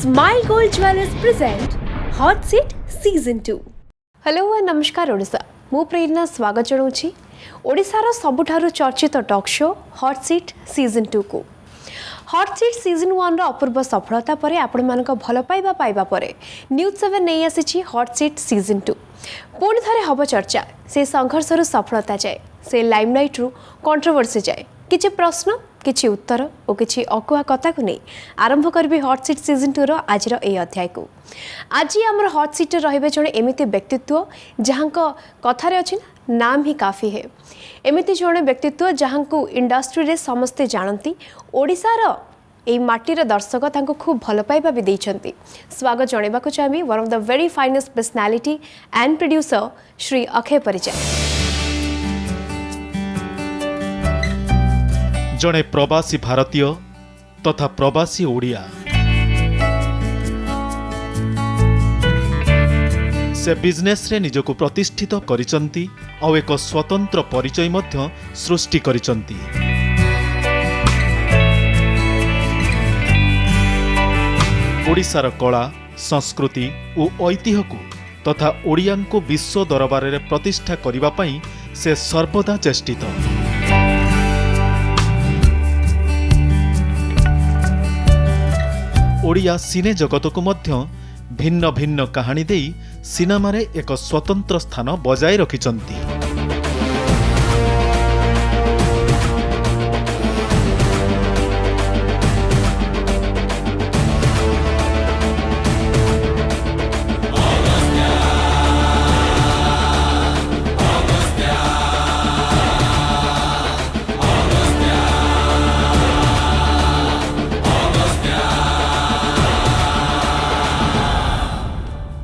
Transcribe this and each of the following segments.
Smile Gold Jewelers present Hot Seat Season 2. Hello और नमस्कार ओडिशा मु प्रेरणा स्वागत जनाऊँगी ओडिशार सबुठारु चर्चित talk show hot seat season 2 को हॉट सीट सीजन 1 रो अपूर्व सफलता परे आपण मानक भल पाइबा पाइबा परे न्यूज 7 नहीं आसी हॉट सीट सीजन 2 पुणी थरे हब चर्चा से संघर्ष रु सफलता जाए से लाइमलाइट रु कंट्रोवर्सी जाए किछि प्रश्न किछि उत्तर और किछि अकुआ कथा को नहीं आरंभ करबी हॉट सीट सीजन 2 रो आज रो ए अध्याय को आज आमर हॉट सीट रहिबे जणे एमिति व्यक्तित्व जहांक कथारे अछि नाम ही काफी है एमिति जणे व्यक्तित्व जहांको इंडस्ट्री रे समस्ते जानती ओडिसार ए माटीर दर्शक तांको खूब भल पाइबा भी देइछंती स्वागत जणेबाको चाहबी one of the very finest personality and producer Shri Akshay परिचय जड़े प्रवासी भारतीय तथा प्रवासी ओडिया से बिजनेस रे निजको प्रतिष्ठित करिसंती और एक स्वतंत्र परिचय मध्य सृष्टि करिसंती। ओडिशार कला संस्कृति और ऐतिह्य को तथा ओडिया को विश्व दरबार रे प्रतिष्ठा करिबा पई से सर्वदा चेष्टित। ओडिया सिने जगत को मध्य भिन्न भिन्न कहानी देई सिनेमा रे एक स्वतंत्र स्थान बजाय रखिचंती।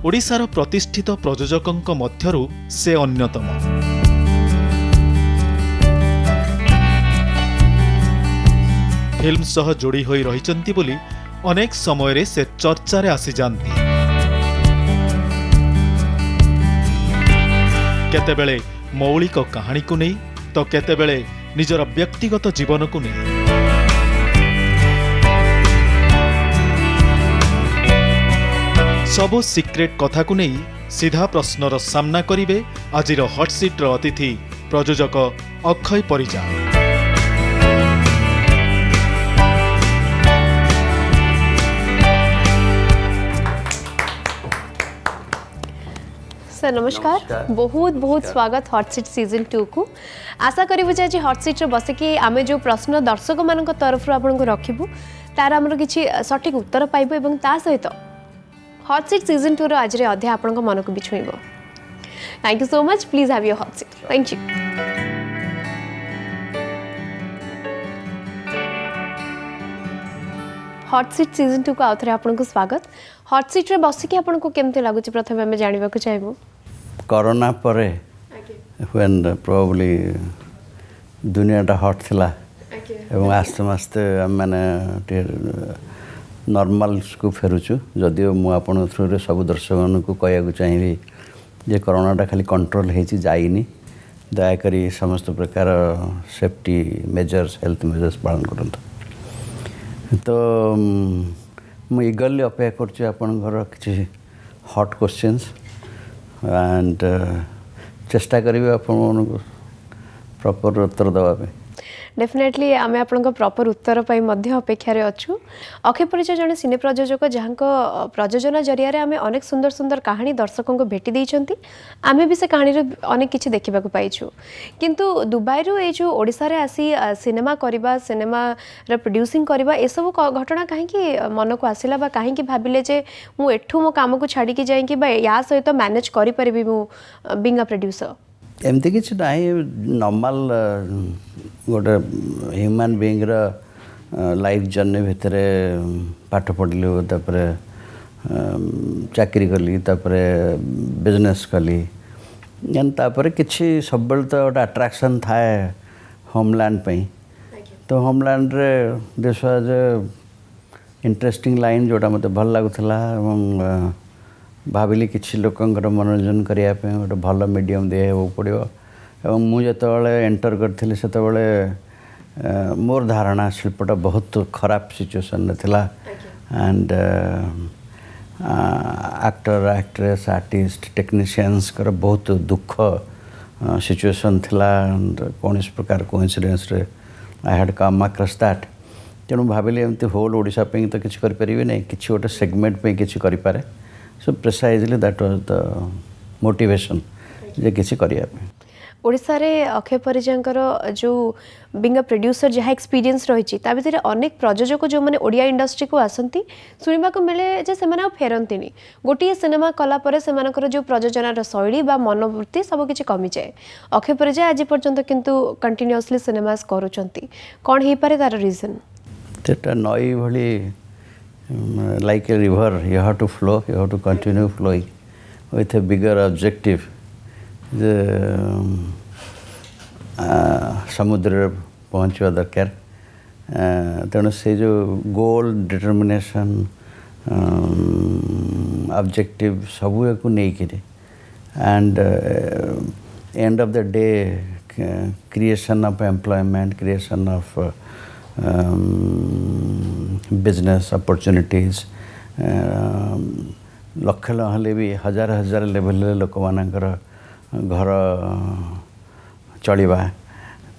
ओडिशार प्रतिष्ठित प्रयोजकंक मध्यरु से अन्यतम। फिल्म सह जोड़ी होई रहिचंती बोली अनेक समय रे से चर्चा रे आसी जानती। केतेबेले मौलिक कहानी को नहीं तो केतेबेले निजर व्यक्तिगत जीवन को नहीं। सबो सिक्रेट कथा को नहीं सीधा प्रश्नर सामना करिवे आजिर हॉट सीट रो अतिथि प्रयोजक अक्षय परिजा। सर नमस्कार बहुत बहुत स्वागत हॉट सीट सीजन 2 को आशा करिबु जे आज हॉट सीट रे बसिकी आमे जो प्रश्न दर्शक मानक तरफ आपन को रखिबु तार हमर किछि सटीक उत्तर पाइबो एवं ता सहित हॉट सीट सीजन 2 रो आज रे अध्याय आपन को मन को बिछुइबो। Thank you so much please have your hot seat. Thank you. Hot seat season 2 को आउथरे आपन को स्वागत। हॉट सीट रे बसिकी आपन को केमते लागु छी प्रथमे हम जानिबा को चाहबो कोरोना परे व्हेन प्रोबब्ली दुनियाटा हॉट थिला एवं आस्ते आस्ते माने नॉर्मल को फेरुचु जदिओ मु आपन थ्रू सब दर्शक को कहया चाहिए जे कोरोनाटा खाली कंट्रोल होती जाइनी दयाकरी समस्त प्रकार सेफ्टी मेजर्स हेल्थ मेजर्स पालन करंतु। तो मु इगरली अपेक्षा करछु आपन घर किछि हॉट क्वेश्चंस एंड चेष्टा करिवे आपन प्रॉपर उत्तर दवा पे। डेफिनेटली आमे आपन प्रॉपर उत्तर पाई मध्य अपेक्षा रे अछु। अक्षय परिचय जने सिने प्रयोजक जहांको प्रयोजन जरिया रे आमे अनेक सुंदर सुंदर कहानी दर्शकों को भेटी देइछंती आमे भी से कहानी रे अनेक किछि देखिबा को पाइछु किंतु दुबई रो ए जो ओडिसा रे आसी सिनेमा करबा सिनेमा रे प्रोड्यूसिंग करबा ए सब घटना काहे कि मन को आसिला बा काहे कि भाबिले जे मु एठू मो काम को छाडी कि जाई कि बा या सहित मैनेज करि परबी मु बिंग अ प्रोड्यूसर एमती किसी ना नॉर्मल गोटे ह्यूमन बीइंग लाइफ जर्नी भितर पाठ पढ़लु तापर चाकरी कली तापर बिजनेस कली तापर किसी सब तो गोटे अट्राक्शन थाए होमलैंड पे तो होमलैंड रे दिस वाज इंटरेस्टिंग लाइन जोटा मते भल लागुथला एवं भाविली किसी लोकंकर मनोरंजन करने गोटे भल मीडियम दे पड़ो एवं मुझे एंटर करी से मोर धारणा शिल्पटा बहुत खराब सिचुएसन थिला and actor actress artist technicians कर बहुत दुख सिचुएशन थिला कौन प्रकार कोइंसिडेंस रे I had come across that तेणु भाविली एमती होल ओडिशा पे तो किसी करें ना किसी गोटे सेगमेंट पे किसी करें so precisely that was the motivation जे किसी करने ओडिशा रे अक्षय परिजांकर जो बिंग अ प्रोड्यूसर जहाँ एक्सपीरियंस रही भर अनेक प्रयोजक जो मैंने ओडिया इंडस्ट्री को आसती शुणा मिले जे से फेरती गोटे सिनेमा कलापर से जो प्रयोजनार शैली बा मनोवृत्ति सबकि कमी जाए अक्षय परिजा आज पर्यंत किंतु कंटिन्यूअसली सिनेमास करुँच कौन हो पारे तार रीजन सेटा नई भली like a river you have to flow you have to continue flowing with a bigger objective जे समुद्र पहुँचवा दरकार तेणु से जो गोल डिटर्मिनेशन ऑब्जेक्टिव सबू को लेकिन and end of the day creation of employment creation of business opportunities लक्ष नहले भी हजार हजार लेवल लोक मानकर घर चलवा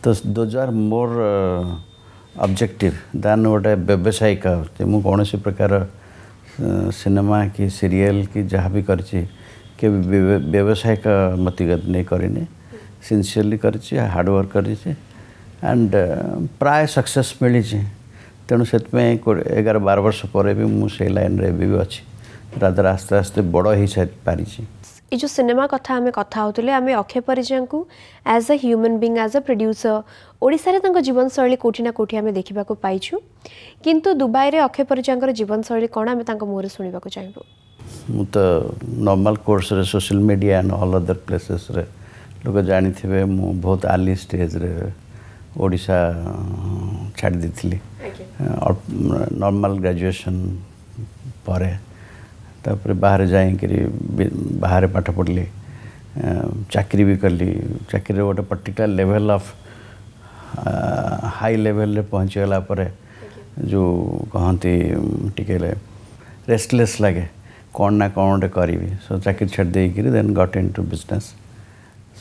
तो those are more objective than गोटे व्यावसायिक मु कौन प्रकार सिनेमा कि सीरियल कि जहाँ भी करछि के व्यावसायिक मतिगत नहीं करनी सिंसियरली करछि हार्डवर्क करछि एंड प्राय सक्सेस मिली तेणु से 11-12 वर्ष पर भी मुझे लाइन रे भी अच्छी रादर आस्ते आस्ते बड़ हो पारी ये जो सिनेमा कथा आम कथा होते आम अक्षय परिजा को as a human being as a producer Odisha रे जीवन शैली कोठी ना कोठी आम देखा पाइछु किंतु दुबई रे अक्षय परिजा जीवन शैली कौन आम मुहर शुणा चाहबू मु तो नॉर्मल कोर्स रे social media and all other places रे लोग जानी थे मु बहुत अर्ली स्टेज रे ओडिशा छाड़ दी नॉर्मल ग्रेजुएशन पर तापर बाहर जाइए बाहर पाठ पढ़ली चाकरी भी कली चाकरी गोटे particular level of high level रे पहुँचीगला जो कहती टिके रेस्टलेस लगे कौन ना कौन गोटे करी सो चाकरी छाड़ देकर देन गट इनटू बिजनेस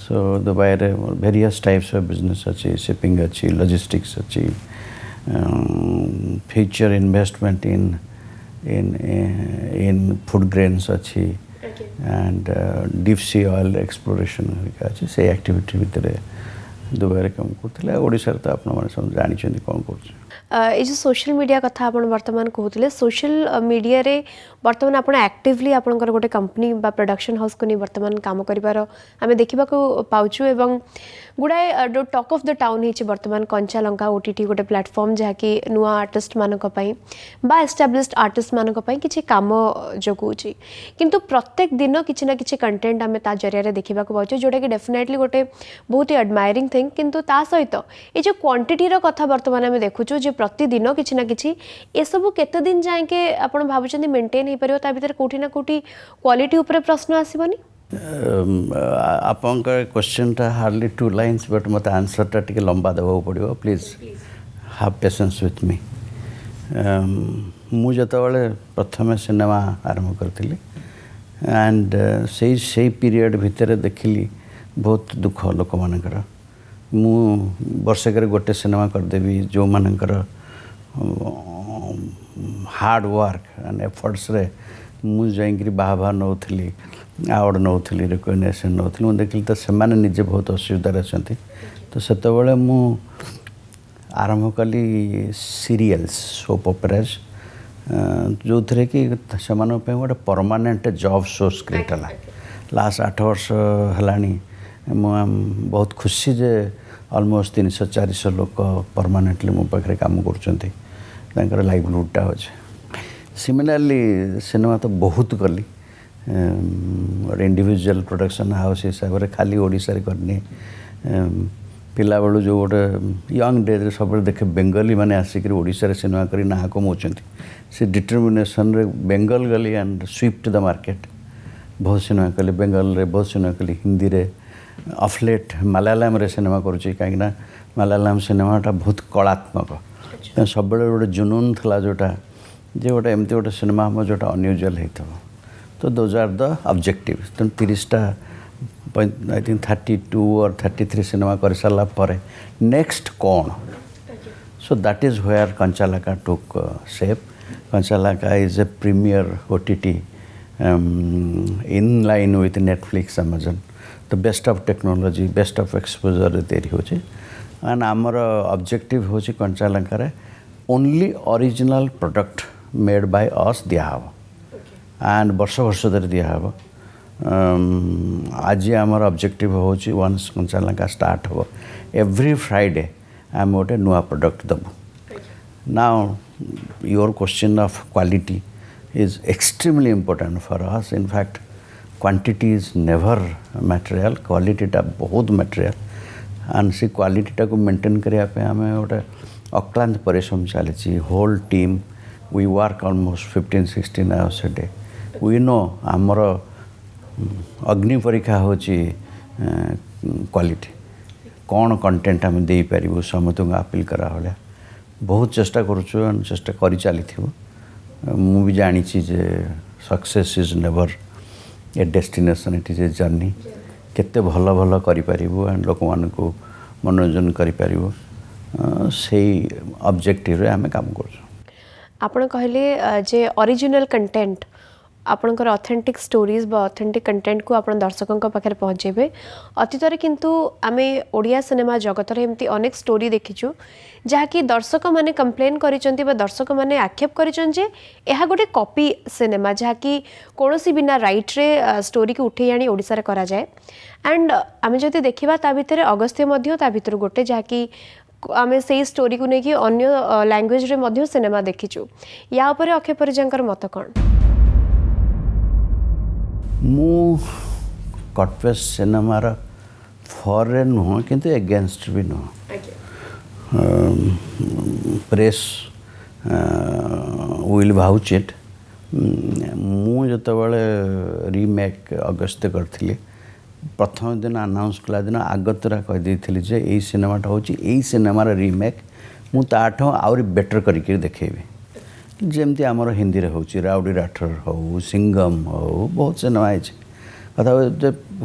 सो दुबई रे वेरियस टाइप्स ऑफ बिजनेस अच्छी शिपिंग अच्छी लॉजिस्टिक्स अच्छी future investment in food grains अच्छी and deep sea oil exploration अच्छी से एक्टिविटी भितर दुबई रे काम करते ओडिशा तो आप सब जानी कौन कर ये जो सोशल मीडिया कथा आप बर्तमान कहते सोशल मीडिया रे बर्तमान आप एक्टिवली आपंकर गोटे कंपनी बा प्रोडक्शन हाउस को नहीं बर्तमान काम करिवार आम देखा पाचु एवं गुड़ाए जो टॉक ऑफ द टाउन होती बर्तमान कंचा लंका ओटीटी गोटे प्लेटफॉर्म जहाँकि नुआ आर्टिस्ट मानक बा एस्टाब्लिश्ड आर्टिस्ट मानक किसी काम जगुची किंतु प्रत्येक दिन किसी ना किसी कंटेंट आम ता जरिया देखा पाचु जोटा कि डेफिनेटली गोटे बहुत ही एडमायरिंग थिंग किंतु ता सहित ये जो क्वांटिटी रो कथा बर्तमान आम देखुचु जे प्रतिदिन किसी ना किसी ये सब केते दिन जाके आप भावुं मेंटेन हो पार भितर कोठी ना कोठी क्वालिटी उपरे प्रश्न आसबनी आपन क्वेश्चन टा हार्डली 2 लाइन्स बट मत आंसर टा टिके लंबा देवा पड़ो please have patience with me मु जतबले प्रथम सिनेमा आरंभ करथिली एंड से पीरियड भितर देखिली बहुत दुख लोक मानकर मु वर्षकर गोटे सिनेमा करदेवी जो मानकर हार्ड वर्क एंड एफर्ट्स रे मु जाइकरी बाहा नौली आवार्ड नौली रिकग्निशन नौली मुझे देखिली तो से निजे बहुत असुविधा अच्छा तो सेतबले मु आरंभ कली सीरियल्स सोप ऑपराज जो थे कि से गोटे परमानेंट जॉब सोर्स क्रिएट है लास्ट 8 वर्ष है बहुत खुशी जे ऑलमोस्ट 300-400 लोग परमानेंटली मो पाखे काम कर लाइवलीहुडटा अच्छे सिमिलरली सिनेमा तो बहुत कली इंडिविजुअल प्रोडक्शन हाउस हिसाब से खाली ओडिशा रे करनी पिला बेलू जो गोटे यंग डेज सब देखे बेंगली मैंने आसिक ओडिशा रे सिनेमा करी ना कमाउंट से डिटर्मिनेशन रे बेंगल गली एंड स्वीप्ड द मार्केट बहुत सिनेमा कली बेंगल रे बहुत सिनेमा कली हिंदी रे अफलेट मलयालम रे सिनेमा करुँची कहीं मलयालम सिनेमाटा बहुत कलात्मक सब गोटे जुनून था जोटा जे गोटे एमती गोटे सिनेमा हम जोटा अनयूजुअल होता तो दोज आर द ऑब्जेक्टिव तेणु 30टा आई थिंक 32 और 33 सिनेमा कर सारा पर नेक्स्ट कौन so that is where Kanchalanka took shape Kanchalanka is a premier OTT in line with Netflix, Amazon. The best of technology, best of exposure तैयारी होची and आमर objective होची कंचालंकारे only original product made by us दिया हवा and वर्ष धरी दिया हवा आज आमर objective होची once कंचालंका start हो every Friday आम गोटे नुआ product दबु. Now your question of quality is extremely important for us. In fact, quantity is never material, quality टा बहुत material. And see quality टा को maintain करिया पे हमें गोटे अक्लांत परिश्रम चली whole team. We work almost 15-16 hours a day. We know आमर अग्नि परीक्षा होची क्वालिटी कौन कंटेंट आम दे पारिबु समस्त अपील करा होले बहुत चेष्टा करूछु एंड चेष्टा करी चली थिबो मु भी जानी जे success is never a destination it is a journey केते भल भल करि पारिबु एंड लोक मान को मनोरंजन करि पारिबु सेही ऑब्जेक्टिव रे हमें काम करछु. आपण कहले जे ओरिजिनल कंटेंट आपणकर ऑथेंटिक स्टोरीज बा ऑथेंटिक कंटेंट को आपण दर्शकों पाखे पहुँचेबे अतीतर किंतु आमे ओडिया सिनेमा जगत रे एमती अनेक स्टोरी देखिछु जहाँकि दर्शक माने कंप्लेन करिसंती बा दर्शक माने आक्षेप करिसं जे एहा गोटे कॉपी सिनेमा जहाँकि कोनोसी बिना राइट रे स्टोरी की उठे आनी ओडिसा रे करा जाए एंड आमे जति देखिबा ता भितरे अगस्त्य मध्य ता भितर गोटे जहाँकि आमे सेही स्टोरी को नेकी अन्य लैंग्वेज रे मध्य सिनेमा देखिछु या ऊपर अक्षय परिजंकर मत कोन मु कटपेस सिनेमार फॉर नुह किंतु एगेंस्ट भी नुह प्रेस विल भाउच इट मु जतबले रीमेक अगस्त करथिली प्रथम दिन अनाउंस कला दिन आगतरा कह देथिली जे एई सिनेमाटा होची एई सिनेमार रीमेक मु ताठ आउरी बेटर करिके देखेबी जेमती आमर हिंदी रे होची राउडी राठौर हो सिंगम हो बहुत सिनेमा है कथा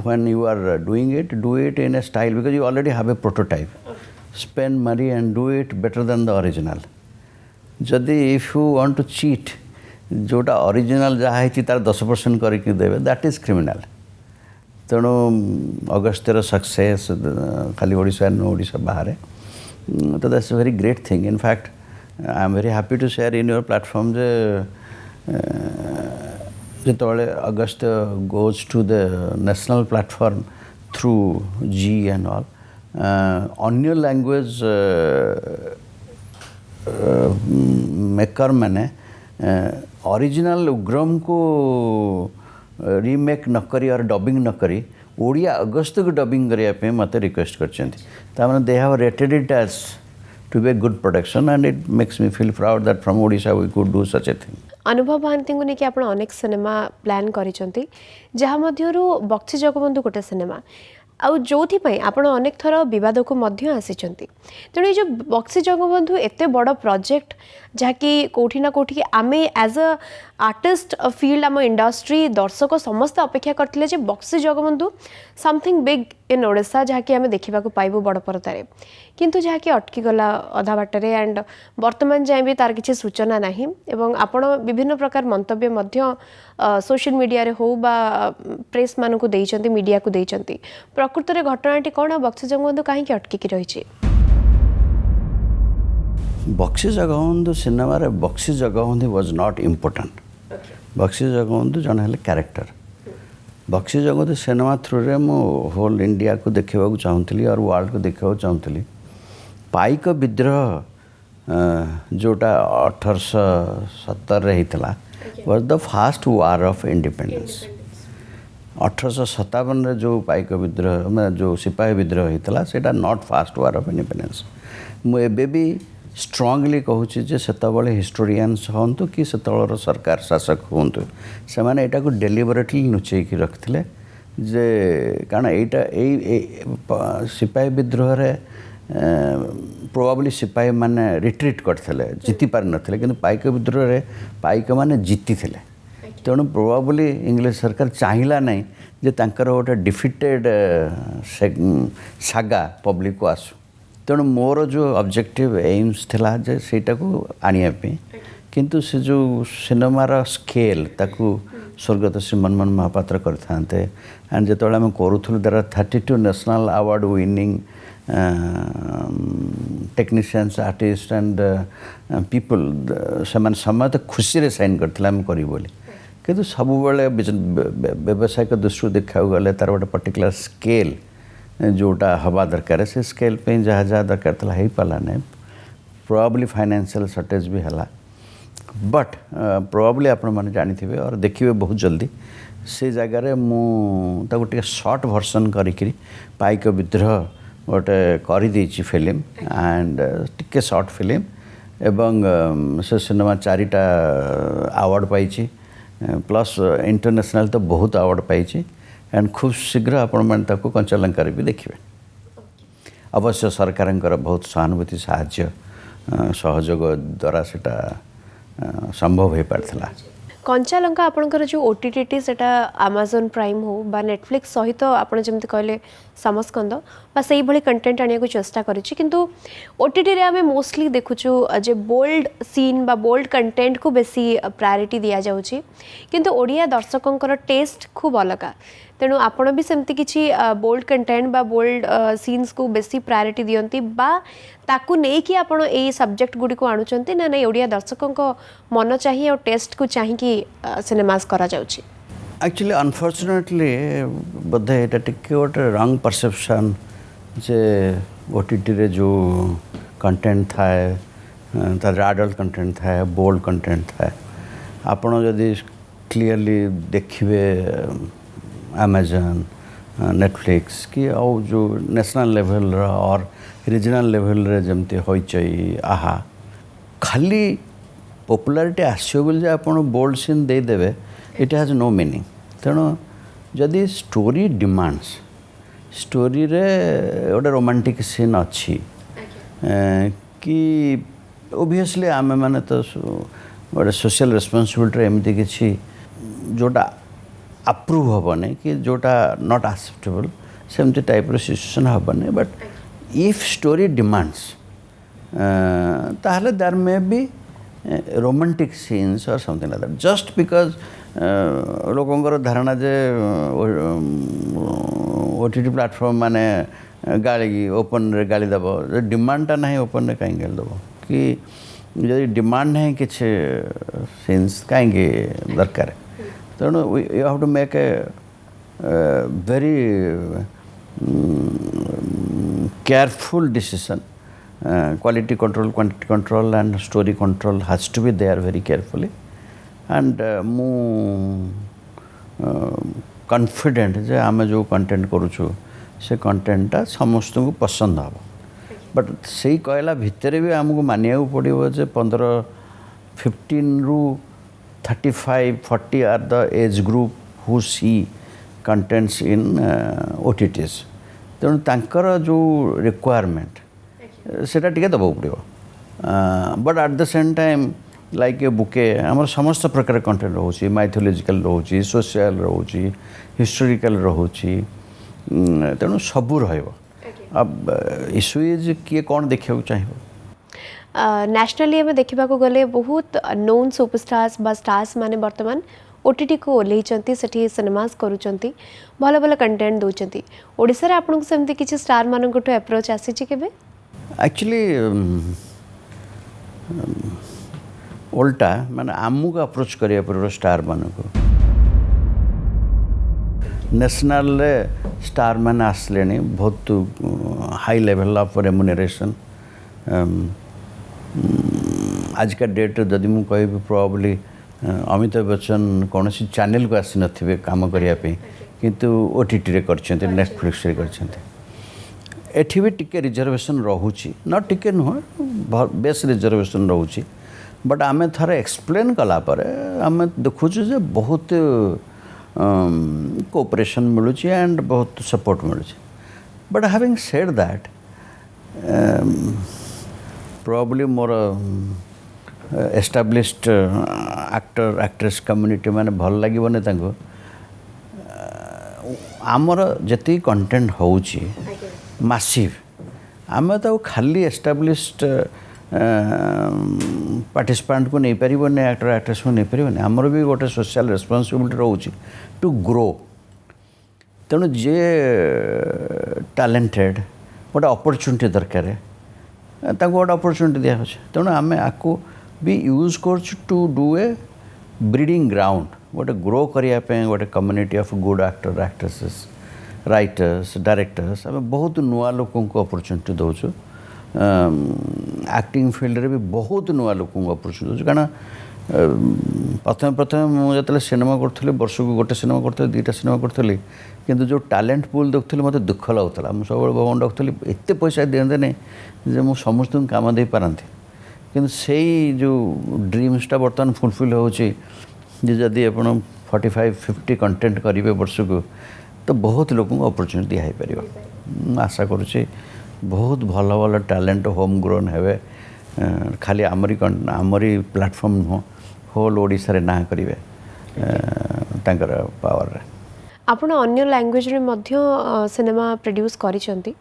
when you are doing it do it in a style because you already have a prototype spend money and do it better than the original जदि if you want to cheat जोटा original जहाँ है तार 10% करके देवे that is criminal तेणु अगस्तर success खाली ओडिशा ओडिशा बाहर तो that's a very great thing in fact I am very happy to share in your platform जितने अगस्त goes to the national platform through G and all अन्य language maker मैंने original उग्रम को remake न करी और डबिंग न करी ओडिया अगस्त को डबिंग करिया पे मते रिक्वेस्ट करछंती तामने they have rated it as to be a good production and it makes me feel proud that from Odisha we could do such a thing. अनुभव महांती को लेकिन आपण अनेक सिनेमा प्लान करिसंती जहा मध्यरु बक्सी जगबंधु गोटे सिनेमा आउ जोथि पई आपण अनेक थर विवाद को मध्य आसीचंती तेणु जो बक्सी जगबंधु एते बड़ प्रोजेक्ट जहाँकि कोठी ना कोठी आमे एज अ आर्टिस्ट फील्ड आम इंडस्ट्री दर्शक समस्त अपेक्षा करथिले जे Bakshi Jagabandhu something big in Odisha जहाँकि आमे देखिबा को पाइबो बड़ परतारे किंतु जहाँकि अटकी गला अधा बाटरे एंड वर्तमान जाए भी तार किसी सूचना नहीं एवं आपण विभिन्न प्रकार मंतव्य मध्य सोशल मीडिया रे हो बा प्रेस मान को देइचंती मीडिया को देइचंती प्रकृत रे घटनाटी कोन बक्सी जगबंधु काहे कि अटकी की रहिछि बक्सी जगबंधु सिनेमा रे Bakshi Jagabandhu was not important Bakshi Jagabandhu जन हेले character Bakshi Jagabandhu cinema through रे मो होल इंडिया को देखा चाहूँगी और वर्ल्ड को देखा चाहूँगी पाइक विद्रोह जोटा 1870 होता was the fast war of independence 1857 जो पाइक विद्रोह मैं जो सिपाही विद्रोह होता है not fast war of independence मुझे भी स्ट्रांगली कहूँ जे सेतबले हिस्टोरियंस हूँ कि सेतबलर सरकार शासक हूँ से मैंने यहाँ को डेलिबरेटली लुचेक रखते जे कारण यहाँ सिपाही विद्रोह प्रोबाब्ली सिपाही माने रिट्रीट करते जीति पार नथिले किंतु पाइक विद्रोह रे पाइक माने जीति थिले तेणु प्रोबाब्ली इंग्लिश सरकार चाहिला नहीं जे तांकर गोटे डिफिटेड सागा पब्लिक को आसू तेणु मोर जो ऑब्जेक्टिव एम्स थिला जे सेटा को आनिया पे किंतु से जो सिनेमार स्केल ताकू स्वर्गत श्री मनमोहन महापात्र करते एंड जो आम करूँ there are 32 national award winning technicians artist and people से समय तो खुशी रे साइन करते आम करी बोली किंतु सब व्यवसायिक दृष्टि देखा गले तार गोटे पर्टिकुलर स्केल जोटा हवा दरकार से स्केल पे जहाँ जहाँ दरकार था हो पाला नहीं प्रोबाब्ली फाइनेंशियल सर्टेज भी है बट प्रोबाब्ली आपण मैंने जानी थे और देखिए बहुत जल्दी से जगार मुझे शॉर्ट वर्सन करी पाइक विद्रोह गोटे कर फिल्म एंड टिके शॉर्ट फिल्म एवं से सिनेमा 4टा अवार्ड पाई प्लस इंटरनेशनल तो बहुत अवार्ड पाई एंड खूब शीघ्र आपण मैंने कंचालंकार भी देखिए अवश्य सरकार बहुत सहानुभूति साहाय्य सहयोग द्वारा सेटा संभव हो पारथिला कंचालंका आपणकर जो ओटीटी सेटा अमेजन प्राइम हो बा नेटफ्लिक्स सहित आपण जमते कहले समस्कंद बा सही भली कंटेंट आनिया को चेष्टा करिछि किंतु ओटीटी रे हमें मोस्टली देखुछु जे बोल्ड सीन बा बोल्ड कंटेंट को बेसी प्रायोरिटी दिया जाउछि किंतु ओडिया दर्शकंकर टेस्ट खूब अलगा तेणु आपण भी सेमती किछि बोल्ड कंटेंट बा बोल्ड सीन्स को बेसी प्रायोरिटी दियंती बा ताकू नहीं कि आपण ए सब्जेक्ट गुडी को आणुचंती ना नहीं ओडिया दर्शकंक मन चाहिए और टेस्ट को चाहिए कि सिनेमास करा जाउछि एक्चुअली अनफॉर्चुनेटली बोधे ये टिके गोटे रंग परसेप्शन जे ओटीटी रे जो कंटेंट थाए तार एडल्ट कंटेंट थाए बोल्ड कंटेंट थाए आपण जदि क्लियरली देखिए अमेजन नेटफ्लिक्स कि आउ जो नेशनल लेवल और रीजनल लेवल रे जमती होई आहा खाली पॉपुलैरिटी आसो बोल आपण बोल्ड सीन दे देबे इट हैज नो मीनिंग तेणु जदि स्टोरी डिमांड्स स्टोरी रे गोटे रोमांटिक सीन अच्छी कि ओबियसली आम मैंने तो गोटे सोशल रेस्पॉन्सिबिलिटी एमती किसी जोटा अप्रूव हेनी कि जोटा नॉट एक्सेप्टेबल सेमती टाइप सिचुएशन हेनी बट इफ स्टोरी डिमांड्स ताहले there may be romantic scenes और something like that just because लोकंर धारणा जे ओटीटी प्लेटफॉर्म माने गाली ओपन रे गाली दब डिमांडटा नहीं ओपन रे कहीं गाली दब कि जदि डिमांड नहीं किसी सीन्स कहीं दरकार तेणु you have to make a very careful decision quality control quantity control and story control has to be there very carefully and mu confident जे आम जो कंटेंट करूँ से कंटेंटा समस्त को पसंद हम बट से कहला भितर भी आमको मानिया पड़ो जे 15 रू 35 40 are the age group who see contents in OTTs तेणु तांकर जो रिक्वायरमेंट सेटा टिके दबाक पड़ो but at the same time like a bouquet आम समस्त प्रकार कंटेंट रोचे माइथोलॉजिकल रोचे सोशल रोचे हिस्टोरिकल रोचे तेणु सबू अब इश्यू इज किए कौन देखा चाहिए नेशनली आम देखा गले बहुत नोन सुपरस्टार्स बा स्टार्स माने वर्तमान ओटीटी को ओल्लैचंती सेठी सिनेमास करूचंती भल भल कंटेंट दौरान ओडिशा रे आपन को सेमती किछि स्टार मानकटो अप्रोच आसी छि केबे एक्चुअली उल्टा माने आमको अप्रोच करिया पर स्टार मानक नेशनल स्टार मैंने आसले बहुत हाई लेवल ऑफ रेम्युनरेशन आज का डेट जदि मु कहि प्रोबेबली अमिताभ बच्चन कौन सी चैनल को आसी नथिबे काम करिया पे किंतु ओटीटी रे करछन्ते नेटफ्लिक्स रे करछन्ते एठी भी टिके रिजर्वेशन रहूची न टिके नुह बेस रिजर्वेशन रहूची बट आमे थरे एक्सप्लेन कला पर आमे देखुछु जे बहुत कोऑपरेशन मिलूँ एंड बहुत सपोर्ट मिलूँ but having said that probably more established actor actress community माने भल लागिबने तांको आमर जति कंटेंट होउची मासिव आम तो खाली एस्टाब्लिश्ड पार्टिसिपेंट को नहीं पारिबने एक्टर एक्ट्रेस को नहीं पारिबने आमर भी गोटे सोशल रेस्पॉन्सिबिलिटी रोची टू ग्रो तेणु जे टैलेंटेड गोटे अपॉर्चुनिटी दरकार गोटे अपॉर्चुनिटी दिया तेणु आम आपको भी यूज कर to do a breeding ground गोटे ग्रो करने गोटे community of good actor actresses writers directors आम बहुत नुआ लोक अपॉर्चुनिटी दौचु एक्टिंग फील्ड रे भी बहुत नुआ लोक अपॉर्चुनिटी दौचु कारण प्रथम प्रथम मुझे सिनेमा करी वर्ष को गोटे सिनेमा करी दुईटा सिनेमा करी किंतु जो टैलेंट पूल देखुली मत दुख लगुला मुझे सब भगवान डाकुली एत पैसा दिखते नहीं जे मुझे समस्त काम दे पारती किंतु से जो ड्रीम्सटा बर्तमान फुलफिल होची जदि आप 45-50 कंटेंट करेंगे वर्ष को तो बहुत लोक अपॉर्चुनिटी दिखाई पार आशा करुँचे बहुत भल भल टैलेंट होम ग्रोन हे खाली आमरी प्लेटफॉर्म नुह होल ओडिशा रे ना करेंगे पावर आपण अन्य लैंग्वेज रे मध्य सिनेमा प्रोड्यूस करिसेंती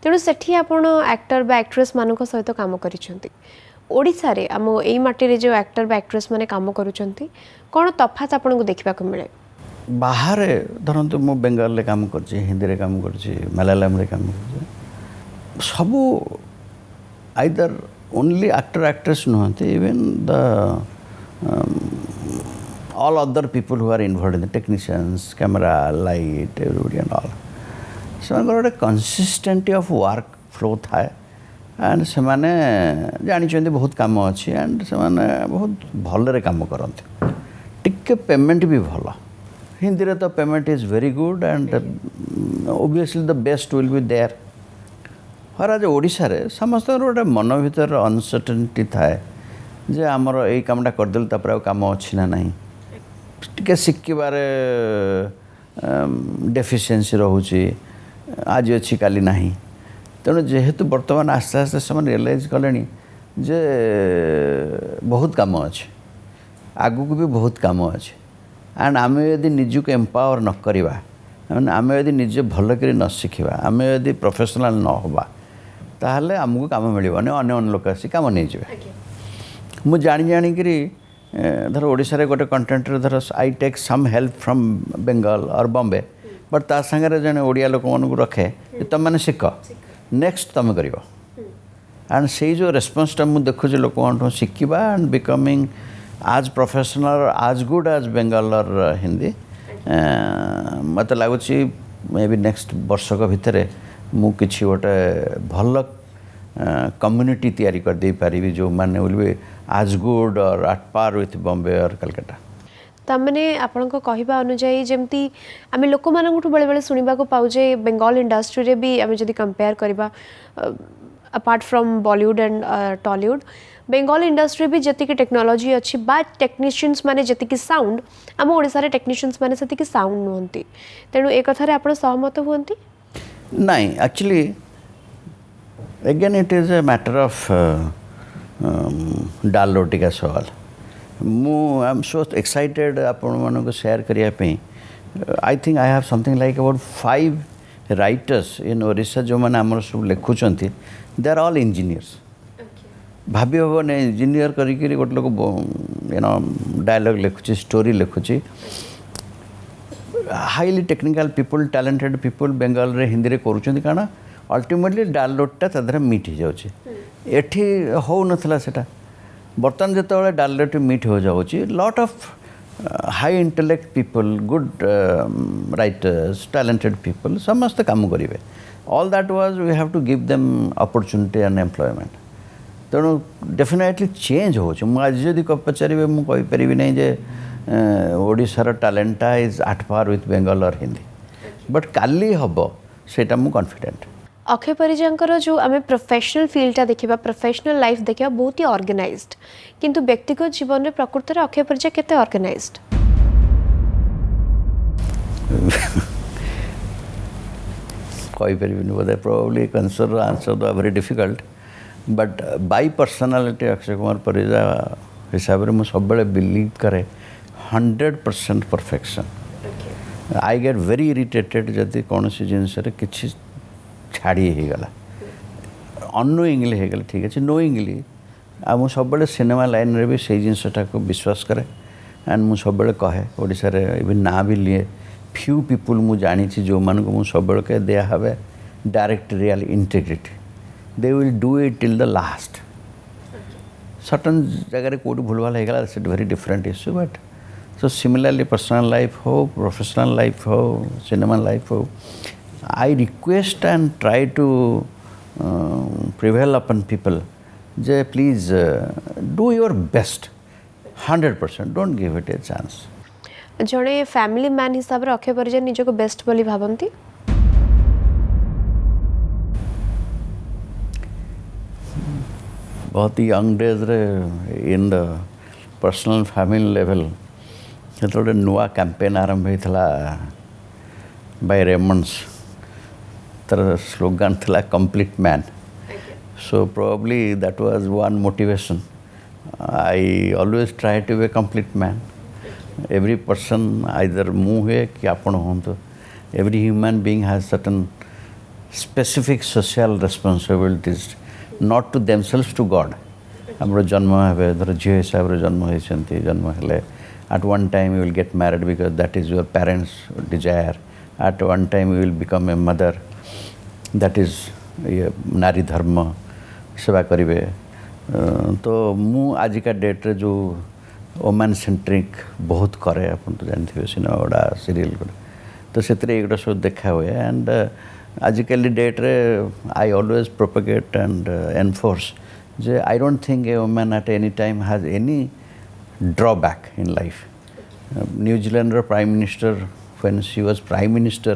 तेणु सेठी आपण एक्टर बा एक्ट्रेस मानक सहित काम करिसेंती ओडिशा रे आम एई माटी रे जो एक्टर बा एक्ट्रेस माने काम करूचंती कोन तफात आपण को देखबा को मिले बाहर धरतु मु बेंगल रे काम करछि हिंदी रे काम करछि मलयालम रे काम करछि सब आइदर ओनली एक्टर एक्ट्रेस नहते even the all other people who are involved in the technicians, camera, light, everybody and all. So I got a consistency of work flow थाए and सेमाने जानी चंदे बहुत काम अच्छी and सेमाने बहुत भल रे काम करते टिके पेमेंट भी भला हिंदी रे तो payment is very good and obviously the best will be there और आज ओडिशा रे समस्त गोटे मन भीतर अनसर्टेनिटी थाए जे आमर एई कामटा कर देल तापर काम अच्छी ना नहीं टिके शिखबार डेफिशिएंसी रोचे आज अच्छी काली नहीं तेणु जेहेतु बर्तमान आस्ते आस्ते से रियलाइज कले जे बहुत काम अच्छे आगू को भी बहुत काम अच्छे एंड आम यदि निजक एम्पावर न करवा आम यदि निजे भल कर न शिखा आम यदि प्रोफेशनल न होबा ताहले आमको काम मिलने अन्य लोक आसी काम नहीं जाए मु जानी जानिकी धर ओडिशा रे गोटे कंटेंट धर I take some help from Bengal और बॉम्बे बट ता संगे जने ओडिया लोक मन को रखे तुम मैंने शिख नेक्स्ट तुम कर एंड से जो रेस्पॉन्सटा मुझे देखुचे लोक शिखा एंड बिकमिंग आज प्रोफेशनल आज गुड आज बेंगल और हिंदी मत लगुच मे बी नेक्स्ट वर्षक भितर मुझे गोटे भल कम्युनिटी तैयारी कर दे पारिबी जो माने विल बी आज गुड और एट पार विथ बॉम्बे और कलकत्ता तमने आपण को कहबा अनुଯାयी जेमती आमे लोक मानकठु बेले बेले सुनिबा को पाउ जे बेंगल इंडस्ट्री रे भी आमे जदी कंपेयर करबा apart from Bollywood and Tollywood Bengal industry भी जति की टेक्नोलॉजी अच्छी बा टेक्नीशियंस माने जति की साउंड आम ओडिसा रे टेक्नीशियंस माने जति की साउंड नहंती तेणु एक कथा रे आपण सहमत हुअंती नहीं actually again it is a matter of डाल रोटी का सवाल आई एम सो एक्साइटेड आपण मानको शेयर करिया पे I think I have something like about 5 writers in Odisha जो माने हमर सब लिखुचंती दे आर ऑल इंजीनियर्स भाभी हो ने इंजीनियर करी करी गोट लोक यू नो डायलॉग लिखुची स्टोरी लिखुची highly technical people talented people Bengal रे हिंदी रे करूचंती काना अल्टीमेटली डाल रोटा तादर मीट हो जाऊँगी एठी हो नथला सेटा बर्तमान जो डाल रोटी मीट हो जाऊँगी lot of high intellect people good writers talented people समस्त काम करेंगे all that was we have to give them opportunity and employment तेणु डेफिनेटली चेंज हो आज जदि पचारे मुझे कहीपरि नहीं जे ओडिशार टैलेंटा is at par with Bengal और हिंदी बट काली हम सेटा मु कॉन्फिडेंट अक्षय परिजांकर जो आम प्रोफेशनल फील्डटा देखा प्रोफेशनल लाइफ देखा बहुत ही ऑर्गेनाइज्ड किंतु व्यक्तिगत जीवन में प्रकृत में अक्षय परिजा केते organised कहीपरि Bodhe probably answer the very difficult but by personality Akshay Kumar Parija हिसाब से मुझे सब बिलीव करे 100% perfection I get very irritated जदि कौन सी जिनस कि छाड़ी हो गला अनोइंगली हो गला ठीक अच्छे नोइंगली आ मु सब सिनेमा लाइन रे भी से जिनसटा को विश्वास करे एंड मु सब कहे ओडिशा रे इवन ना भी लिए फ्यू पीपुल मु जानी जो मान को मु सब कहे they have a direct real integrity they will do it till the last certain जगह कौट भूल भाल हो गला that's very different issue but so similarly personal life हो प्रोफेशनल लाइफ हो सिनेमा लाइफ हो I request and try to prevail upon people जे please do your best 100% don't give it a chance जड़े फैमिली मैन हिसाब से Akshay Parija निजको best बोली भावती बहुत ही young days रे in the personal family level जो नुआ कैंपेन आरंभ होता बाय रेमंड्स तर स्लोगन था complete man so probably that was one motivation I always try to be a complete man every person either मु हुए कि आपण हूँ तो every human being has certain specific social responsibilities not to themselves to god हमरो जन्म है धर झील हिसाब से जन्म होती जन्म हेले at one time you will get married because that is your parents desire, at one time you will become a mother, that is नारी धर्म सेवा करेंगे तो मु आज का डेट रे जो वोमेन सेंट्रिक बहुत करे अपन तो जानते हो सिनेमा गुड़ा सीरियल गुड़ा तो से एक सब देखा हुए एंड आजिकल डेट रे I always propagate and enforce J I don't think A women eight any time has any drawback in life. New Zealand Prime Minister, when she was Prime Minister,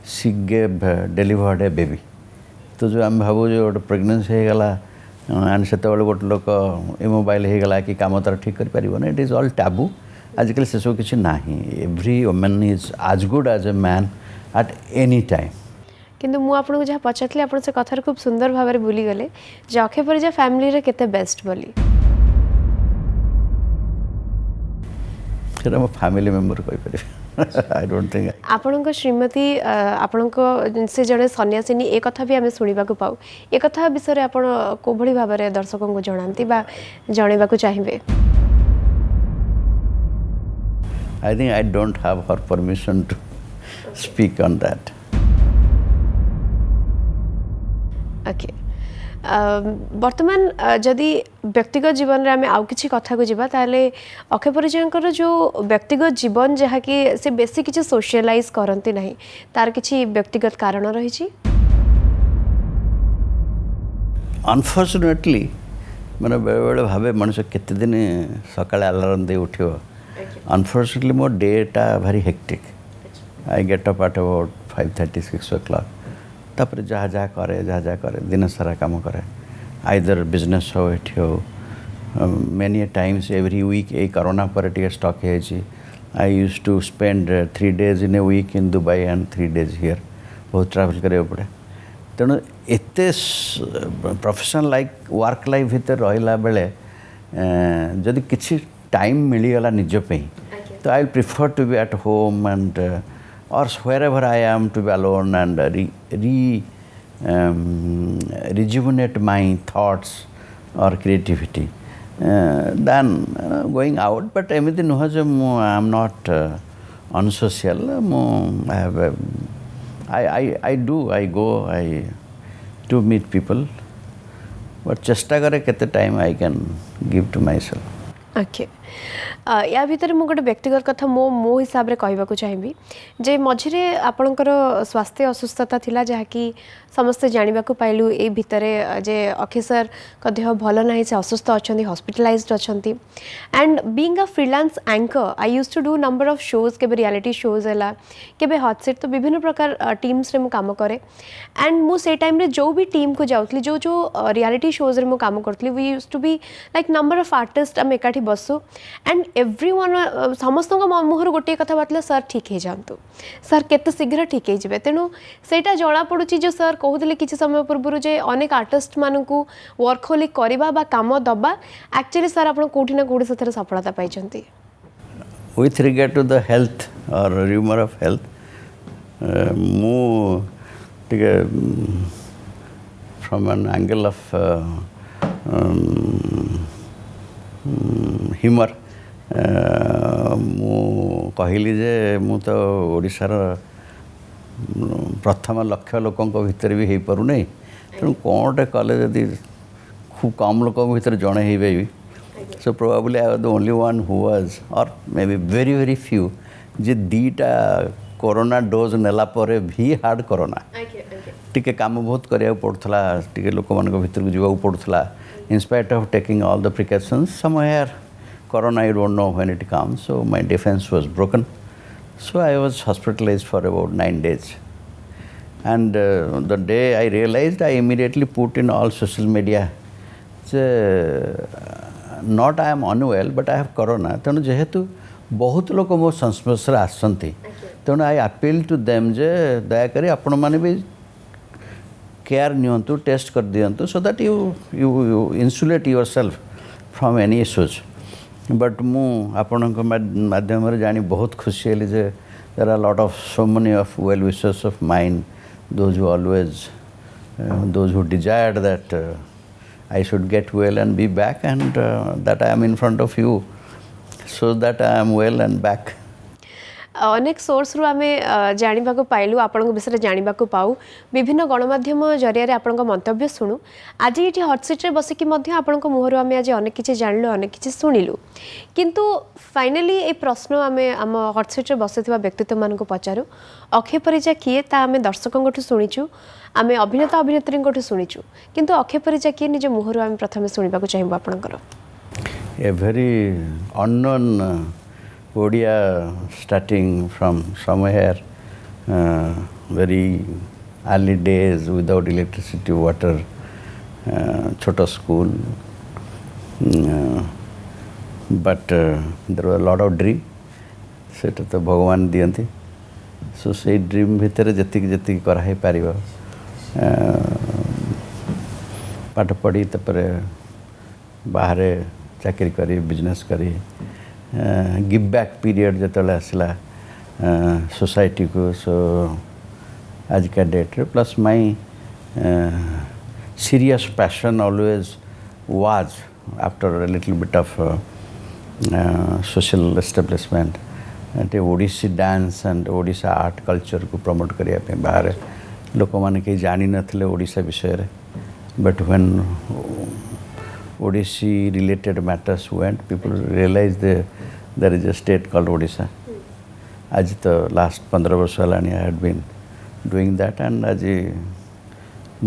she gave delivered a baby. तो जो आम भावु जो गोटे pregnancy हो गला and से गोटे लोक इमोबाइल हो गला कि काम तार ठीक कर इट इज ऑल टैबू आजिकल से सब किसी ना एवरी वुमेन इज आज good as a man at any time किंतु मु आपको जहाँ पचारि आप से कथार खूब सुंदर भाव में भूली गले जे अक्षय परिजा फैमिली रे केते बेस्ट बोली मो family member I don't think आपणक श्रीमती आपणक से जड़े सन्यासिनी एक कथा भी आम शुणा पाऊ एक कथा विषय आप को भली भाव में दर्शकों को जनाती जनवा चाहिए I think I don't have her permission to speak on that okay वर्तमान जदि व्यक्तिगत जीवन में आम आउ किसी कथा को जीवा ताले अक्षय परिजा जो व्यक्तिगत जीवन जहाँ कि से बेसी किसी सोशलाइज करती नहीं तार किसी व्यक्तिगत कारण रही अनफॉर्चुनेटली मैंने बेले बेले भावे मनुष्य केते दिन सकाळे अलार्म दे उठियो अनफॉर्चुनेटली मो डेटा भारी hectic I get up at about 5:30 6 o'clock तापर जहाँ जहाँ करे दिन सारा काम करे आइदर बिजनेस हो एठी हो many times every week a corona पर टे स्टक है I use to spend 3 days in a week in Dubai and 3 days here बहुत ट्रैवल करिया पड़े तेणु एते प्रोफेशनल लाइक वर्क लाइफ भितर रहिला बेले जदि किछि टाइम मिलीगला निज पे तो I prefer to be at home and or wherever I am to be alone and rejuvenate my thoughts or creativity than going out. But एमती नुह जो I am not unsocial. I have I do meet people, but चेष्टा करे केते time I can give to myself. Okay या भितर मु गोटे व्यक्तिगत कथा मो हिसाब रे कहबाकू चाहिए जे मझिरे आपणकर स्वास्थ्य असुस्थता थिला जहाँकि समस्ते जानिबाकू पाइलु ए भितरे जे अक्षय सर का देह भल ना से असुस्थ अच्छा हॉस्पिटलाइज्ड अच्छा and being a freelance anchor I use to do number of shows के रियलिटी शोज है के हॉट सीट तो विभिन्न प्रकार टीम्स रे मु काम करे एंड मु से टाइम रे जो भी टीम को जाउतली जो रियलिटी शोज रे मु काम करतली we use to be like number of artist आम एकाठी बसु एंड एवरीवन समस्त मुहर गोटे कथा बातला सर ठीक है जातु सर केते शीघ्र ठीक है जिवे तेणु सेटा जना पड़ुची जो सर कहते किसी समय पूर्व जे अनेक आर्टिस्ट मानू वर्कहोलिक करवा बा काम दबा एक्चुअली सर आप कोठी ना कोठी से सफलता पाई with regard to the health or rumor of health ମୁଁ ଟିକେ from an angle of humor ମୁଁ କହିଲି ଯେ ମୁଁ ତ ଓଡ଼ିଶାର ପ୍ରଥମ ଲକ୍ଷ ଲୋକଙ୍କ ଭିତରେ ବି ହେଇପାରୁନି ତେଣୁ କ'ଣଟେ କଲେ ଯଦି ଖୁବ୍ କମ୍ ଲୋକଙ୍କ ଭିତରେ ଜଣେ ହେଇପାରିବି so probably I was the only one who was or maybe very very few J दीटा corona dose नेला परे भी हार्ड कोरोना टिके काम बहुत करिया पड़थला टिके लोक मान भीतर जीवा पड़थला in spite of taking all the precautions somewhere corona I don't know when it comes so my defense was broken so I was hospitalized for about 9 days and the day I realized I immediately put in all social media not I am unwell but I have corona तेणु जेहेतु बहुत लोक मो संस्पर्श आसती तेणु I appeal to them जे दयाकोरी आपण मैंने भी केयर नियंतु टेस्ट कर दियंतु so that you you you insulate yourself from any issues but मु आपण माध्यम जानी बहुत खुशी हेली जे there are lot of so many of well wishers of mind those who always those who desired that I should get well and be back and that I am in front of you so that I am well and back. अनेक source रु आमे जानिबा को पाइलु आपन विषय जानिबा को पाऊ विभिन्न गणमाध्यम जरिया रे आपन मंतव्य सुनु आज ये हॉट सीट रे बसी कि मध्य आपन मुहर आमे आज अनेक किछि जानलु अनेक किछि सुनिलु किंतु फाइनली ए प्रश्न आमे आम हॉट सीट रे बसिथिबा व्यक्तित्व मान को पचारू अक्षय परिजा किए ता आमे दर्शकों ठु सुनिचु आमे अभिनेता अभिनेत्री ठु सुनिचु किंतु अक्षय परिजा किए निज मुहर आमे प्रथमे सुनिबा को चाहिबो आपनकर a very unknown Odia starting from somewhere very early days without electricity, water, chota school, but there were a lot of dream. सेटा तो भगवान दियंती सो से ड्रीम भितर जतिक जतिक कराई पारिबा पाठ पढ़ी तपरे बाहर चाकरी करी बिजनेस करी गिव बैक पीरियड जो आसला सोसाइटी को सो आज का डेट रे plus my serious passion always was after a little bit of social establishment at Odissi dance and Odisha art culture को प्रमोट करिया पे बाहर लोक माने के जानी नथिले ओडिशा विषय रे but when Odissi related matters went, people realized there is a state called Odisha. आज तो last 15 वर्ष I had been doing that and आज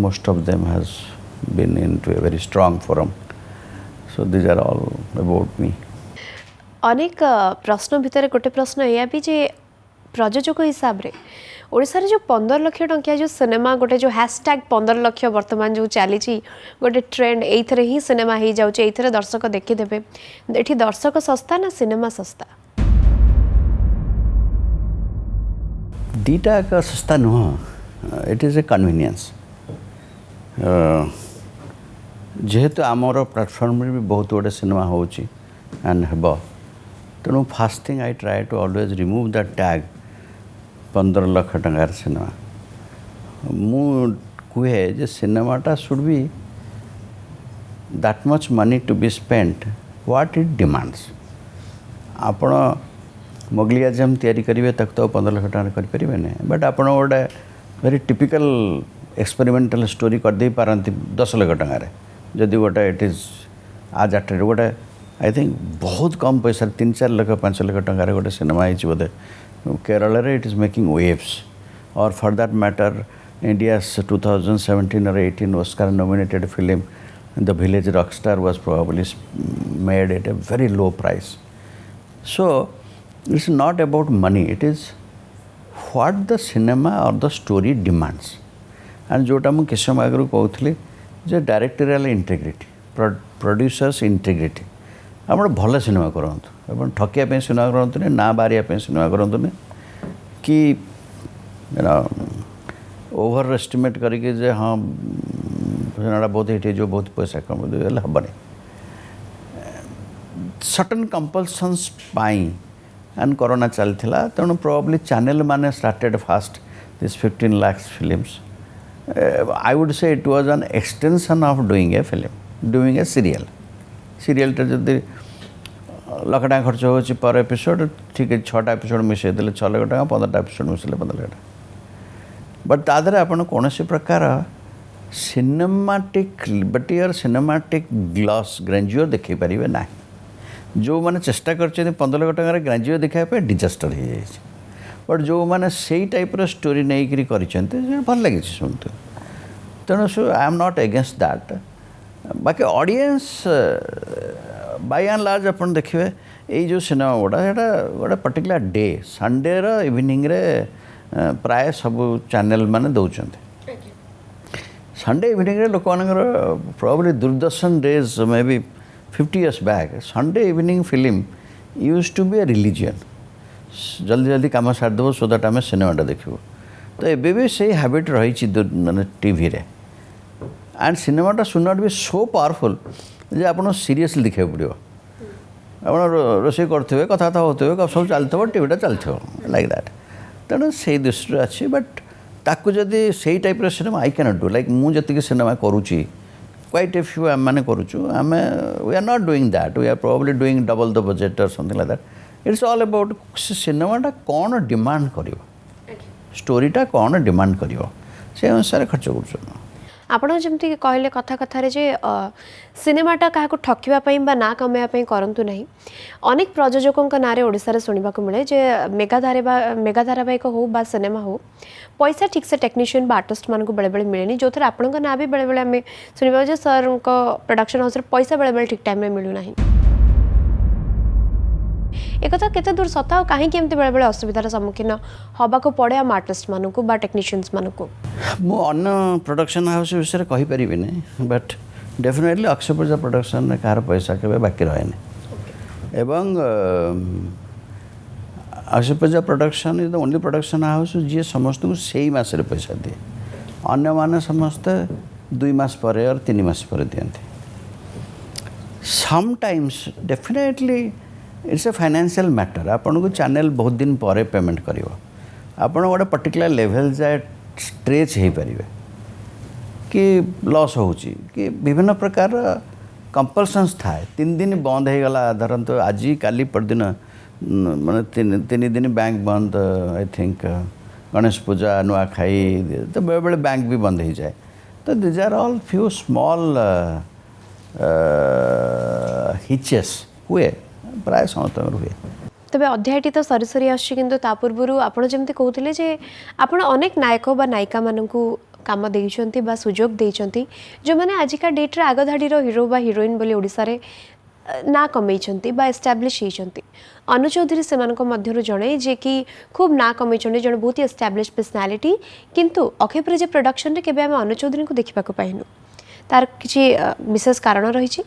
most of them has been into a very strong forum. So these are all about me. अनेक प्रश्न भितर गोटे प्रश्न या भी जे प्रयोजक हिसाब रे ओडिसा रे जो 15 लाख टंकिया जो सिनेमा गोटे जो हैशटैग 15 लाख वर्तमान जो चली गोटे ट्रेंड एथरे ही सिनेमा हो जाउचे एथरे दर्शक देखि देबे एठी दर्शक सस्ता ना सिनेमा सस्ता दीटा का सस्ता नुह इट इज ए कन्वीनियंस जेहेतु आमर प्लेटफॉर्म भी बहुत गुड़े सिनेमा होची एंड हेब तेणु fast thing I try to always remove that tag 15 lakh टंकार सिनेमा मु कहे जे सिनेमाटा should be that much money to be spent what it demands आपण मोगली आजम तैयारी करेंगे तक तो 15 लाख टंका करें ना बट आप गोटे वेरी टिपिकल एक्सपेरिमेंटल स्टोरी करदे पारती 10 लाख टंकार जदि गोटे इट इज आज आटे गोटे आई थिंक बहुत कम पैसा 3-4 लाख 5 लाख टंकार गोटे सिनेमा होती बोधे केरल रे इट इज मेकिंग वेव्स और for that matter India 2017 or 18 Oscar nominated film The Village Rockstar was probably made at a very low price. So it's not about money, it is what the cinema or the story demands. And जोटा मु किस समय आगु कहूली जे directorial integrity producers integrity आप भल cinema करतु आप ठकिया cinema करतुनि ना बारिया cinema करतुनि कि ओवर एस्टिमेट करके जे हाँ सिनेमा बहुत हिट हो बहुत पैसा कम हेनी सर्टन कंपल्सन्स एंड कोरोना चलता तेणु प्रोबेबली चैनल माने started fast this 15 lakhs films. I would say it was an extension of doing a film, doing a serial. Serial टा जदि लाख टका खर्च हो पर एपिसोड ठीक है 6टा एपिसोड मिसई देले 6 लाख टका 15टा एपिसोड मिसले 15 लाख टका बट तादरे आपण कौन प्रकार सिनेमाटिक लिबर्टी और सिनेमाटिक ग्लॉस ग्रैंड्यूर देखी पारे ना जो मैंने चेष्टा कर 15 लाख टकर ग्रैंड्यूर देखापे डिजास्टर हो जाए बट जो मैंने से टाइप स्टोरी नहीं कर भल लगे शुणु तेणु so I am not against that बाकी ऑडियंस बाय एंड लार्ज अपन देखिए ये जो सिनेमा गुड़ा गोटे पर्टिकुलर डे संडे इवनिंग रे प्राय सब चैनल माने दौरान संडे इवनिंग रे लोक मानकर probably Doordarshan days maybe 50 years back Sunday evening film use to be a religion जल्दी जल्दी कम सारिदेव सो दैट आम सिनेमाटा देखू तो एबे भी से हैबिट रही माने टीवी रे एंड सिनेमाटा should not be so powerful जे आपन सीरियसली देखा पड़ो आप रोषे करेंगे कथा होते सब चलते टीवीटा चलते लाइक दैट तेणु से दृष्टि अच्छी बट ताकू जदि से type cinema I can do like मुझे सिनेमा करुँची क्वाइट ए फ्यू आम मैंने करुँ आम we are not doing that we are probably doing double the budget और something like that it's all about सिनेमाटा कौन डिमांड कर स्टोरीटा कौन डिमांड कर से अनुसार खर्च कर आपण जमती कहले कथा कथारे जे सिनेमाटा क्या ठकिवाई ना कमाइवाई करूँ ना अनेक प्रयोजकों नारे ओडिशा शुणा मिले जे मेगा धारावाहिक हो बा सिनेमा हो पैसा ठीक से टेक्नीशियन बा आर्टिस्ट मानक बेले बेले मिलेनी जो थे आपण ना भी बेले बेले आम शुणा जे सर प्रोडक्शन हाउस पैसा बेले बेले ठीक टाइम मिलूना एक केते दूर सता कहीं बेले बेले असुविधार सम्मुखीन हवा को पड़े आम आर्टिस्ट मानक बा टेक्नीशियंस मानक मुझे प्रोडक्शन हाउस विषय में कहीपरि but definitely Akshay Puja production कहार पैसा के बाकी रहे एवं Akshay Puja production is the only production house जी समस्त को से मसरे पैसा दिए अन्य माने समस्ते 2 मास पर और 3 मास पर दियंते sometimes definitely it's a financial matter आपन को चैनल बहुत दिन पर पेमेंट करिवो आपन गोटे पर्टिकुलर लेवल जाए स्ट्रेच हो पारे कि लॉस हो कि विभिन्न प्रकार कंपल्सन्स थाए 3 दिन बंद हो गला धरत आज काली परदिन माने 3 दिन बैंक बंद आई थिंक गणेश पूजा नुआखाई तो बेले बेले बैंक भी बंद हो जाए तो these are all few small hitches हुए प्राय समस्त हुए तेरे अध्यायटी तो सरी सरी आपूर्व आपड़ जमी कहते जे आपण अनेक नायक बा नायिका मानू काम देइछंती बा सुजोग देइछंती जो मैंने आजिका डेट्रे आगधाड़ी हिरो बा हिरोइन बोली ओडिशा रे ना कमई बा एस्टाब्लीश होती अनु चौधरी से जड़े जे कि खूब ना कमई जड़े बहुत ही एस्टाब्लीश पर्सनालीटी किंतु अक्षय पूजा प्रोडक्शन के अनु चौधरी को देखा पाइनु तार किसी विशेष कारण रही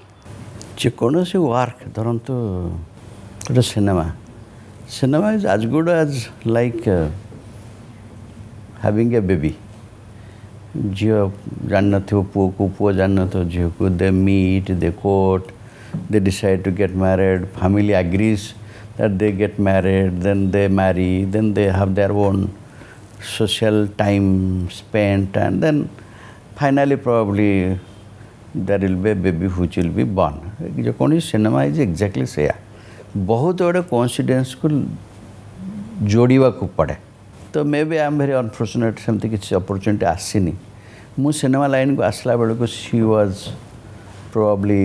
जेकोसी वर्क धरतु गोटे cinema is as good as like having a baby झील जान न पुओ को पुओ जान न झील को they meet they court they decide to get married, family agrees that they get married, then they marry, then they have their own social time spent, and then finally probably there will be a baby which will be born. जो कौन cinema is exactly से बहुत बड़े coincidence को जोड़वा को पड़े तो maybe I am very unfortunate सेमती किसी अपॉर्चुनिटी आसीनी मु सिनेमा लाइन को आसला बेल को she was probably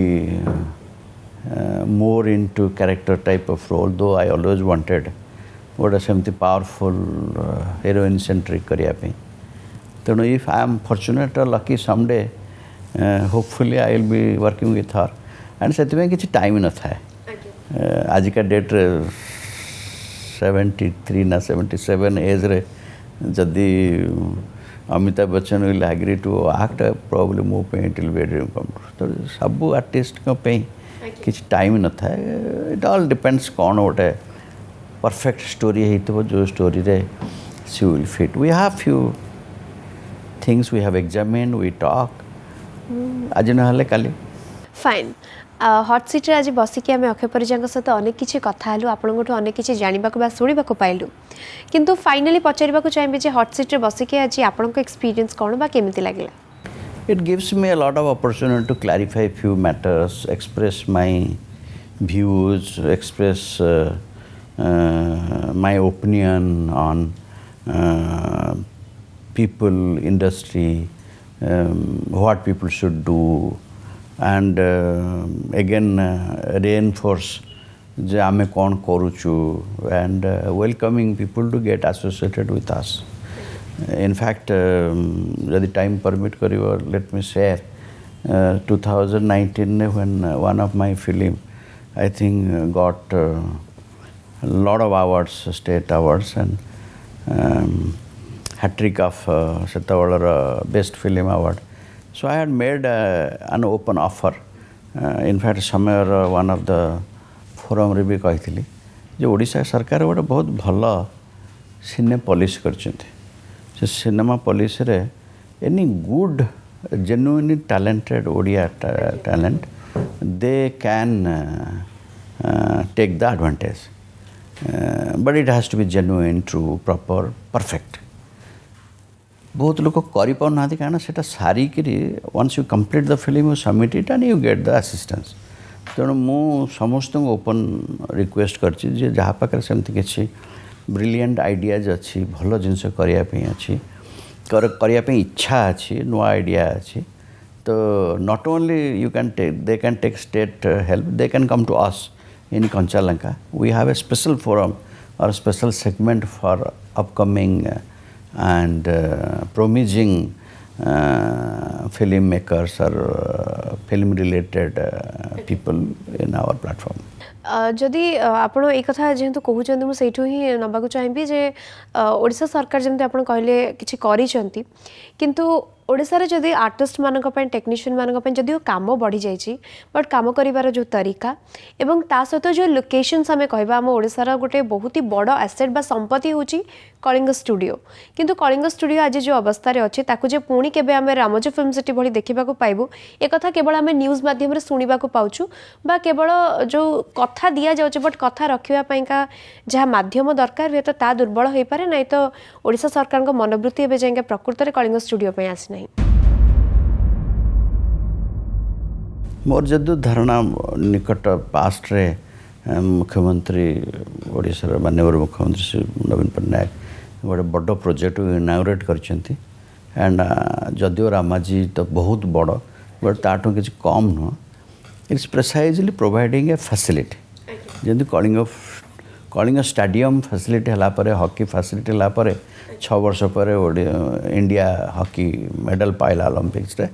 more into character type of role, though I always wanted what a seemti powerful heroine centric kariya pai teno if I am fortunate or lucky someday hopefully I will be working with her and sethi mein kichi time na thae आज का date 73 ना 77 age रे जदि Amitabh Bachchan will agree to act probably मो पे it will be dream come तो सब artist को पे किसी टाइम न था इट ऑल डिपेंड्स कौन गोटे परफेक्ट स्टोरी हो जो स्टोरी रे see will fit we have few things we have examined we talk आज ना काली फाइन हट सीट्रे आज बसिक आम अक्षय परिजा सहित अनेक किसी कथा हेलु आपंठ अनेक किसी जानवा शुणा पाइलु किंतु फाइनाली पचार चाहिए जे हट सीट्रे बसिक आज आपण एक्सपीरियंस कौन बा केमिति लागला It gives me a lot of opportunity to clarify few matters, express my views, express my opinion on people, industry, what people should do, and again reinforce जे आमे कौन करूचु and welcoming people to get associated with us. In fact, यदि time permit करियो let me share 2019 when one of my film I think got a lot of awards, state awards, and hat-trick of best film award. So I had made an open offer. In fact, somewhere one of the forum रे भी कही जो ओडिशा सरकार गोटे बहुत भल सिने policy करछन्ते से cinema policy रे any good genuinely talented Odia talent they can take the advantage but it has to be genuine, true, proper, perfect. बहुत लोग करि पाउ नाथि काना सेटा सारी करी once you complete the film you submit it and you get the assistance. तेणु मु समस्त ओपन रिक्वेस्ट करछि जे जहा पाकर सेमति किछि ब्रिलियंट आइडियाज अच्छी भल जिनस करने करने इच्छा अच्छी नुआ आइडिया अच्छी तो not only you can take they can take state help they can come to us in Kanchalanka we have a special forum or special segment for upcoming and promising film makers or film related people in our platform. जदि आपण एक कथा जेहेतु कहते मुझे ही नवाक चाहिए जे ओडिशा सरकार जमी आप कहले कि करिसेंती किंतु ओडिशा जदि आर्टिस्ट मानक टेक्नीशियन मानक जदिव काम बढ़ी जाइए बट काम करिवार जो तरीका एवं ता सहित जो लोकेशंस आम कहबा आम ओडिशार गोटे बहुत ही बड़ एसेट बा संपत्ति होची कलिंग स्टूडियो किंतु कलिंग स्टूडियो आज जो अवस्था अच्छे ताकू जे पुणी केबे आम रामोजी फिल्म सिटी भली देखा पाइबू एक कथा केवल आम न्यूज माध्यम शुणा पाचु बा केवल जो कथा दि जाऊँ बट कथा रखापा जहाँ माध्यम दरकार हुए तो ता दुर्बल हो पारे ना तो ओडिशा सरकार मनोवृत्ति एवं जाए प्रकृत में कलिंग स्टूडियो आसी नहीं मोर जदु धारणा निकट पास्ट रे मुख्यमंत्री ओडिशा माननीय मुख्यमंत्री श्री नवीन पट्टनायक गोटे बड़ प्रोजेक्ट इनागुरेट करछंती एंड जदिव रामाजी तो बहुत बड़ बट ताठू किसी कम नुह it's precisely providing a facility जमी कलिंग स्टेडियम फैसिलिटी है हॉकी फैसिलिटी है 6 वर्ष पर इंडिया हॉकी मेडल पाइला ओलंपिक्स रे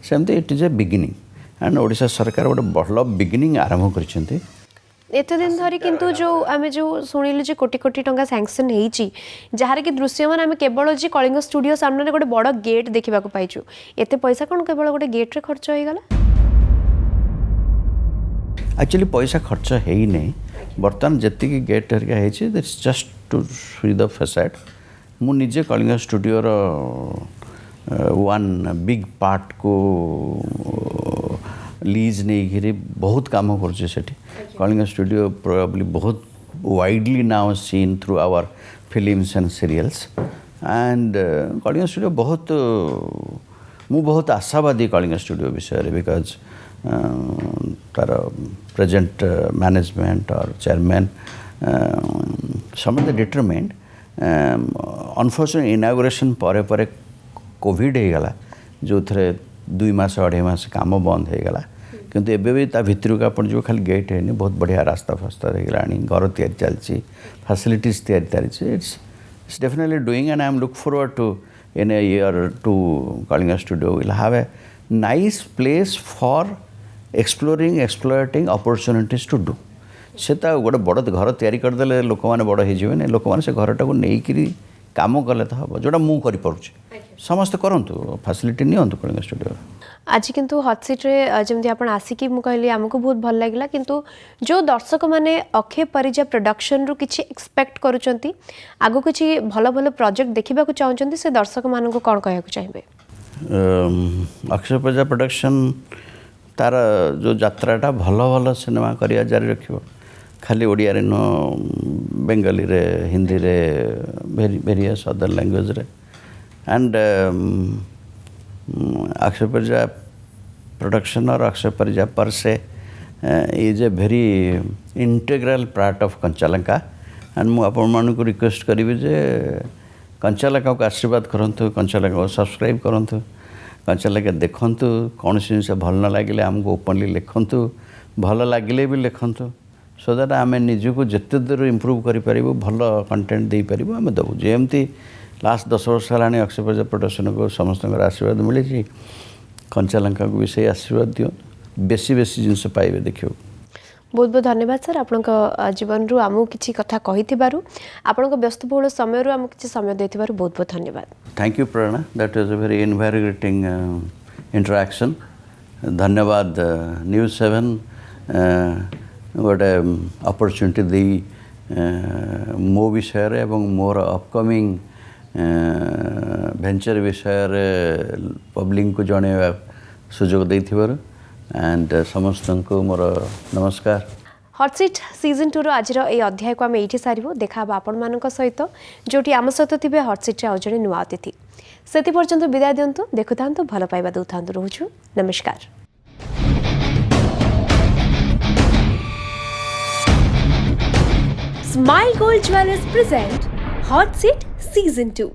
सेमती it is a beginning and Odisha सरकार गोटे बड़ बिगिनिंग आरंभ करछंती एत दिन धरी किंतु जो आम जो शुणिलु जे कोटी कोटी टंका सैंक्शन होती जार कि दृश्यमान आम केवल जे कलिंग स्टूडियो सामने गोटे बड़ गेट देखा पाइचु एत पैसा कौन केवल गोटे गेट्रे खर्च हो गला एक्चुअली पैसा खर्च है ही नहीं बर्तमान जी गेट हरिका that's just to see the facade मु निजे Kalinga studio one big part को लीज नहीं बहुत काम कर कलिंग स्टूडियो प्रोबेबली बहुत widely now seen through our films and serials and Kalinga studio बहुत मु बहुत आशावादी कलिंग स्टूडियो विषय बिकज तार प्रेजेंट मैनेजमेंट और चेयरमैन समझ डिटरमाइंड अनफॉर्चुनेट इनागुरेशन पर कोविड हो गला जो थे 2 मास 2.5 मास काम बंद हो गला किंतु एबे भी ता भितर का अपन जो खाली गेट है बहुत बढ़िया रास्ता फास्ता हो गला घर तैयारी चलती फैसिलिटीज तैयारी it's definitely doing and I am look forward to in a year two Kalinga studio will have a nice place for exploring exploiting opportunities to do से गोटे बड़ घर तैयारी करदे लोक मैंने बड़ हो लोक मैंने से घरटा को नहीं काम कले तो हम जोटा मुझे करें समस्त करूँ फैसिलिटी नियंतु कलिंग स्टूडियो आज किंतु हॉट सीट रे जमती आपण आसिकी मु कहली हमको बहुत भल लागला किंतु जो दर्शक माने अक्षय परिजा प्रोडक्शन रु किछि एक्सपेक्ट करूचंती आगो किछि भलो भलो प्रोजेक्ट देखिबा को चाहउचंती से दर्शक मानन को कोन कहया को चाहिबे अक्षय परिजा प्रोडक्शन तार जो यात्राटा भल भल सिनेमा करिया जारी रखिबो खाली ओडिया रे नो बेंगली रे हिंदी रे वेरियस अदर लैंग्वेज रे एंड अक्षय परिजा प्रोडक्शन और अक्षय परिजा पर से is a very integral part of Kanchalanka and मु आपण मान को रिक्वेस्ट करी जे कंचालंका को आशीर्वाद करंतु कंचालंका को सब्सक्राइब करंतु कंचालंका देखंतु कौन सी जिनस भल न लगे आमको ओपनली लिखंतु भल लगे भी लिखंतु सो दैट आम निजको जिते दूर इम्प्रूव करूँ भल कंटेंट दे पारू आम देवु जमती लास्ट 10 वर्ष है अक्षय परिजा प्रोडक्शन को समस्त आशीर्वाद मिली कंचालंका को भी सही आशीर्वाद दियो बेसी बेसी जिनस पाइबे देखियो बहुत बहुत धन्यवाद सर आपण जीवन रु आमु किछि कथा कहिथिबारु आपण व्यस्तबहुल समय रु आमु किछि समय देथिबारु बहुत बहुत धन्यवाद thank you Prerana that was a very invigorating interaction धन्यवाद न्यूज़ 7 गोटे अपॉर्चुनिटी दी मो विषय रे एवं मोर अपकमिंग वेंचर विषय रे पब्लिक को जणेवा सुजोग देथिबारु एंड समस्त को मोर नमस्कार हॉट सीट सीजन 2 रो आज ए अध्याय को आम ये सारू देखा आपण मान सहित जोटी आम सहित थे हॉट सीट आज जड़े नुआ अतिथि से पर्यंत विदाय दिंतु देखु था भल पाइबा दौ था रोचु नमस्कार। Smile Gold Jewelers present Hot Seat Season 2.